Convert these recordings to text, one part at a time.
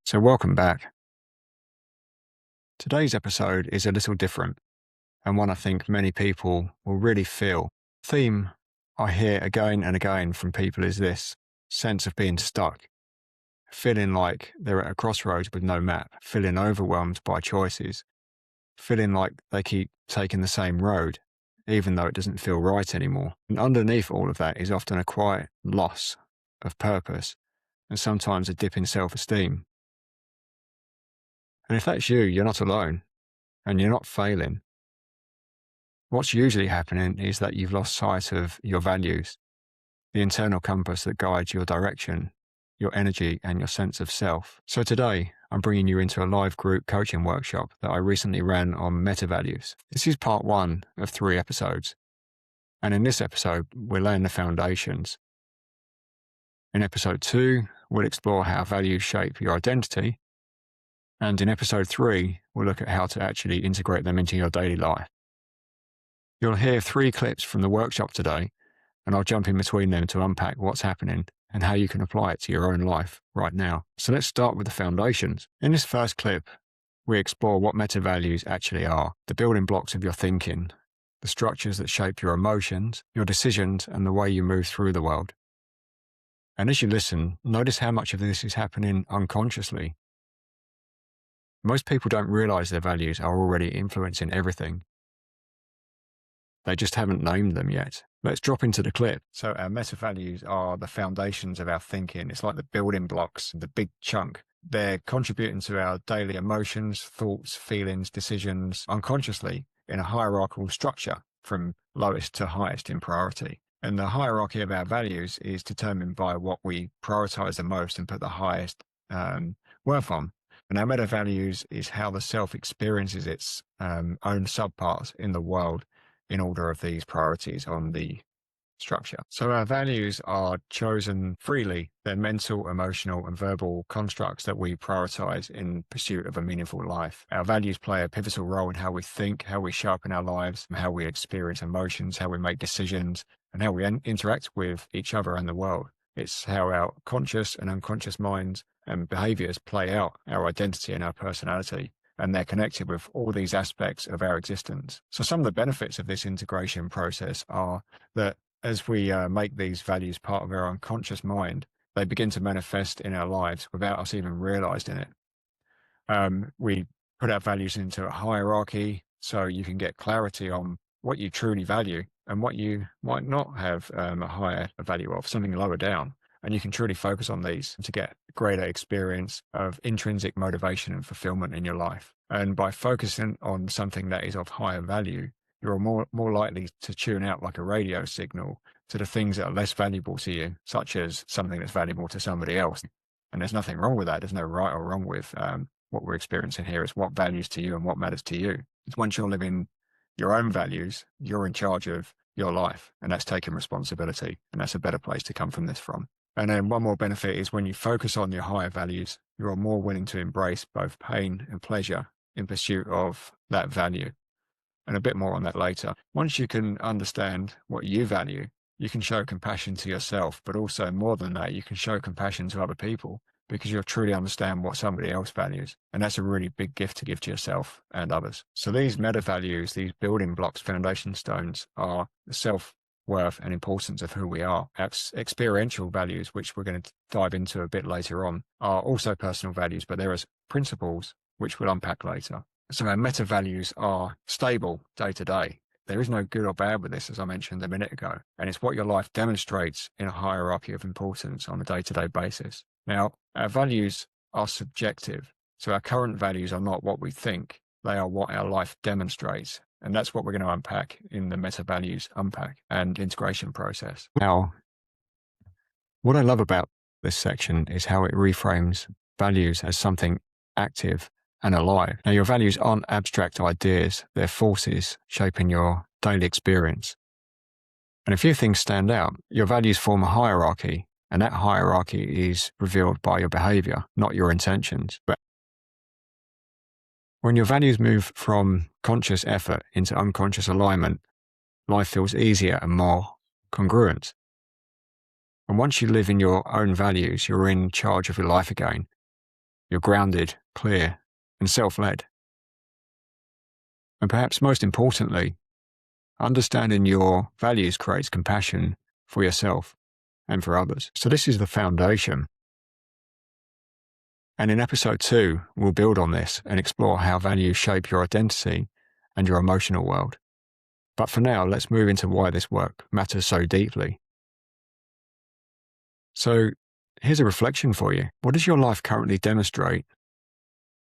So, welcome back. Today's episode is a little different, and one I think many people will really feel. The theme I hear again and again from people is this sense of being stuck, feeling like they're at a crossroads with no map, feeling overwhelmed by choices, feeling like they keep taking the same road, even though it doesn't feel right anymore. And underneath all of that is often a quiet loss of purpose and sometimes a dip in self-esteem. And if that's you, you're not alone and you're not failing. What's usually happening is that you've lost sight of your values, the internal compass that guides your direction, your energy, and your sense of self. So today, I'm bringing you into a live group coaching workshop that I recently ran on meta values. This is part 1 of 3 episodes. And in this episode, we're laying the foundations. In episode 2, we'll explore how values shape your identity. And in episode 3, we'll look at how to actually integrate them into your daily life. You'll hear 3 clips from the workshop today, and I'll jump in between them to unpack what's happening and how you can apply it to your own life right now. So let's start with the foundations. In this first clip, we explore what meta values actually are, the building blocks of your thinking, the structures that shape your emotions, your decisions, and the way you move through the world. And as you listen, notice how much of this is happening unconsciously. Most people don't realize their values are already influencing everything. They just haven't named them yet. Let's drop into the clip. So our meta values are the foundations of our thinking. It's like the building blocks, the big chunk. They're contributing to our daily emotions, thoughts, feelings, decisions unconsciously in a hierarchical structure from lowest to highest in priority. And the hierarchy of our values is determined by what we prioritize the most and put the highest worth on. And our meta values is how the self experiences its own subparts in the world in order of these priorities on the structure. So our values are chosen freely. They're mental, emotional, and verbal constructs that we prioritize in pursuit of a meaningful life. Our values play a pivotal role in how we think, how we show up in our lives, how we experience emotions, how we make decisions, and how we interact with each other and the world. It's how our conscious and unconscious minds and behaviors play out our identity and our personality. And they're connected with all these aspects of our existence. So some of the benefits of this integration process are that as we make these values part of our unconscious mind, they begin to manifest in our lives without us even realizing it. We put our values into a hierarchy so you can get clarity on what you truly value and what you might not have a higher value of, something lower down. And you can truly focus on these to get greater experience of intrinsic motivation and fulfillment in your life. And by focusing on something that is of higher value, you're more likely to tune out like a radio signal to the things that are less valuable to you, such as something that's valuable to somebody else. And there's nothing wrong with that. There's no right or wrong with what we're experiencing here. It's what values to you and what matters to you. It's once you're living your own values, you're in charge of your life, and that's taking responsibility. And that's a better place to come from this from. And then one more benefit is when you focus on your higher values, you're more willing to embrace both pain and pleasure in pursuit of that value. And a bit more on that later. Once you can understand what you value, you can show compassion to yourself, but also more than that, you can show compassion to other people because you'll truly understand what somebody else values. And that's a really big gift to give to yourself and others. So these meta values, these building blocks, foundation stones, are the self-worth and importance of who we are. Our experiential values, which we're going to dive into a bit later on, are also personal values, but there are principles which we'll unpack later. So our meta values are stable day to day. There is no good or bad with this, as I mentioned a minute ago. And it's what your life demonstrates in a hierarchy of importance on a day-to-day basis. Now, our values are subjective. So our current values are not what we think. They are what our life demonstrates. And that's what we're going to unpack in the meta values unpack and integration process. Now, what I love about this section is how it reframes values as something active and alive. Now, your values aren't abstract ideas. They're forces shaping your daily experience. And a few things stand out. Your values form a hierarchy, and that hierarchy is revealed by your behavior, not your intentions. But when your values move from conscious effort into unconscious alignment, life feels easier and more congruent. And once you live in your own values, you're in charge of your life again. You're grounded, clear, and self-led. And perhaps most importantly, understanding your values creates compassion for yourself and for others. So this is the foundation. And in episode 2, we'll build on this and explore how values shape your identity and your emotional world. But for now, let's move into why this work matters so deeply. So here's a reflection for you. What does your life currently demonstrate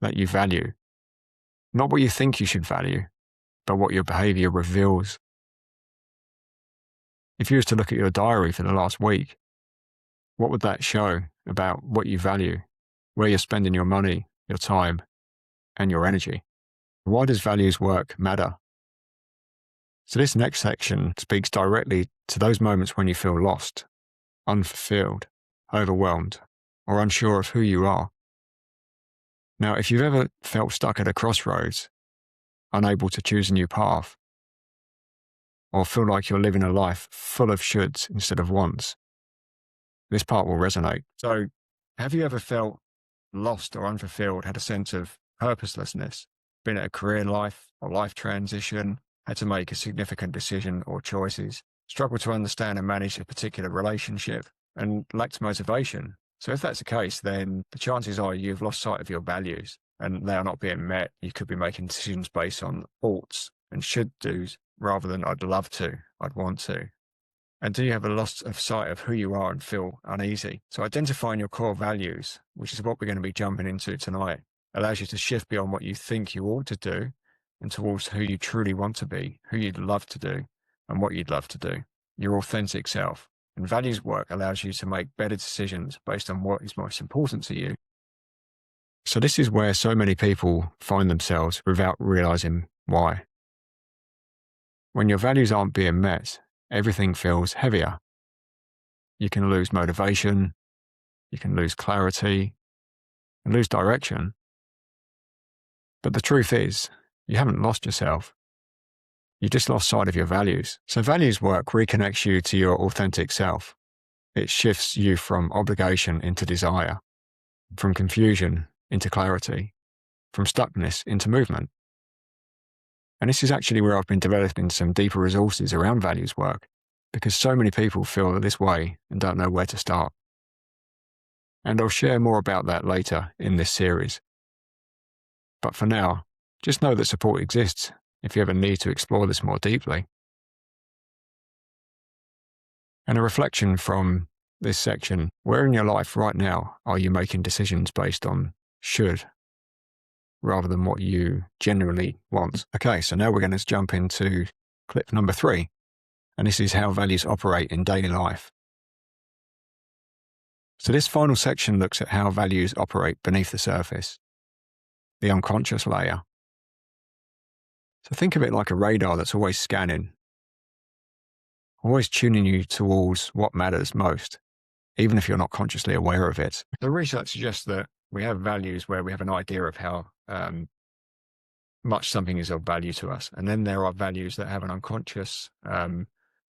that you value? Not what you think you should value, but what your behavior reveals. If you was to look at your diary for the last week, what would that show about what you value, where you're spending your money, your time, and your energy? Why does values work matter? So this next section speaks directly to those moments when you feel lost, unfulfilled, overwhelmed, or unsure of who you are. Now, if you've ever felt stuck at a crossroads, unable to choose a new path, or feel like you're living a life full of shoulds instead of wants, this part will resonate. So, have you ever felt lost or unfulfilled, had a sense of purposelessness, been at a career life or life transition, had to make a significant decision or choices, struggled to understand and manage a particular relationship, and lacked motivation? So if that's the case, then the chances are you've lost sight of your values and they are not being met. You could be making decisions based on oughts and should do's rather than I'd love to, I'd want to. And do you have a loss of sight of who you are and feel uneasy? So identifying your core values, which is what we're going to be jumping into tonight, allows you to shift beyond what you think you ought to do and towards who you truly want to be, who you'd love to do, and what you'd love to do, your authentic self. And values work allows you to make better decisions based on what is most important to you. So this is where so many people find themselves without realizing why. When your values aren't being met, everything feels heavier. You can lose motivation, you can lose clarity, and lose direction. But the truth is, you haven't lost yourself. You just lost sight of your values. So values work reconnects you to your authentic self. It shifts you from obligation into desire, from confusion into clarity, from stuckness into movement. And this is actually where I've been developing some deeper resources around values work, because so many people feel this way and don't know where to start. And I'll share more about that later in this series. But for now, just know that support exists if you ever need to explore this more deeply. And a reflection from this section, where in your life right now are you making decisions based on should rather than what you genuinely want? Okay, so now we're going to jump into clip number 3, and this is how values operate in daily life. So this final section looks at how values operate beneath the surface, the unconscious layer. So think of it like a radar that's always scanning, always tuning you towards what matters most, even if you're not consciously aware of it. The research suggests that we have values where we have an idea of how much something is of value to us. And then there are values that have an unconscious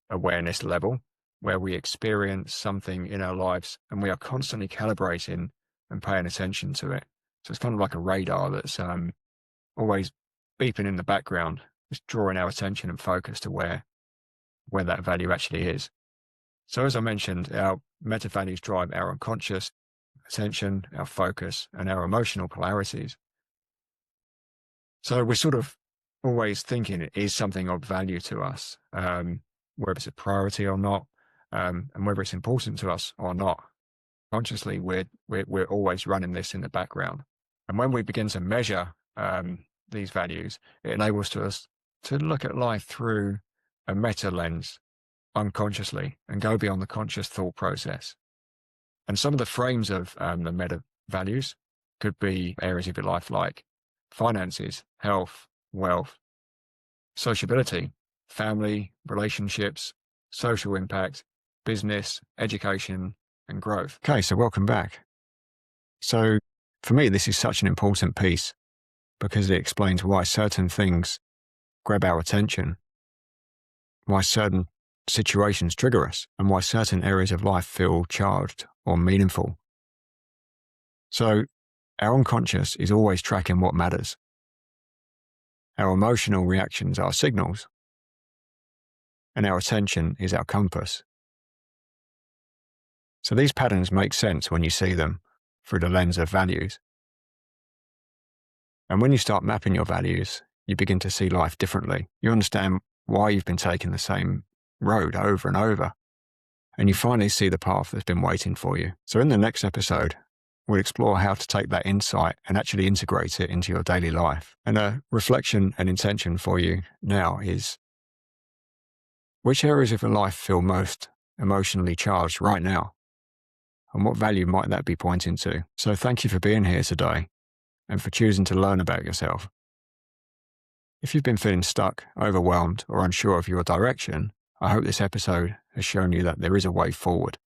awareness level where we experience something in our lives and we are constantly calibrating and paying attention to it. So it's kind of like a radar that's always beeping in the background, just drawing our attention and focus to where that value actually is. So as I mentioned, our meta values drive our unconscious attention, our focus, and our emotional polarities. So we're sort of always thinking it is something of value to us, whether it's a priority or not, and whether it's important to us or not. Consciously, we're always running this in the background. And when we begin to measure these values, it enables us to look at life through a meta lens unconsciously and go beyond the conscious thought process. And some of the frames of the meta values could be areas of your life like finances, health, wealth, sociability, family, relationships, social impact, business, education, and growth. Okay, so welcome back. So for me, this is such an important piece because it explains why certain things grab our attention, why certain situations trigger us, and why certain areas of life feel charged or meaningful. So Our unconscious is always tracking what matters. Our emotional reactions are signals, and our attention is our compass. So these patterns make sense when you see them through the lens of values. And when you start mapping your values, you begin to see life differently. You understand why you've been taking the same road over and over, and you finally see the path that's been waiting for you. So in the next episode, we'll explore how to take that insight and actually integrate it into your daily life. And a reflection and intention for you now is, which areas of your life feel most emotionally charged right now? And what value might that be pointing to? So thank you for being here today and for choosing to learn about yourself. If you've been feeling stuck, overwhelmed, or unsure of your direction, I hope this episode has shown you that there is a way forward.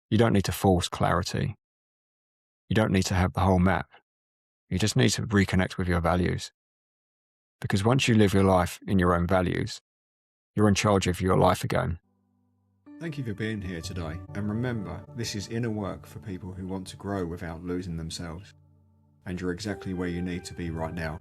You don't need to force clarity. You don't need to have the whole map. You just need to reconnect with your values. Because once you live your life in your own values, you're in charge of your life again. Thank you for being here today. And remember, this is inner work for people who want to grow without losing themselves. And you're exactly where you need to be right now.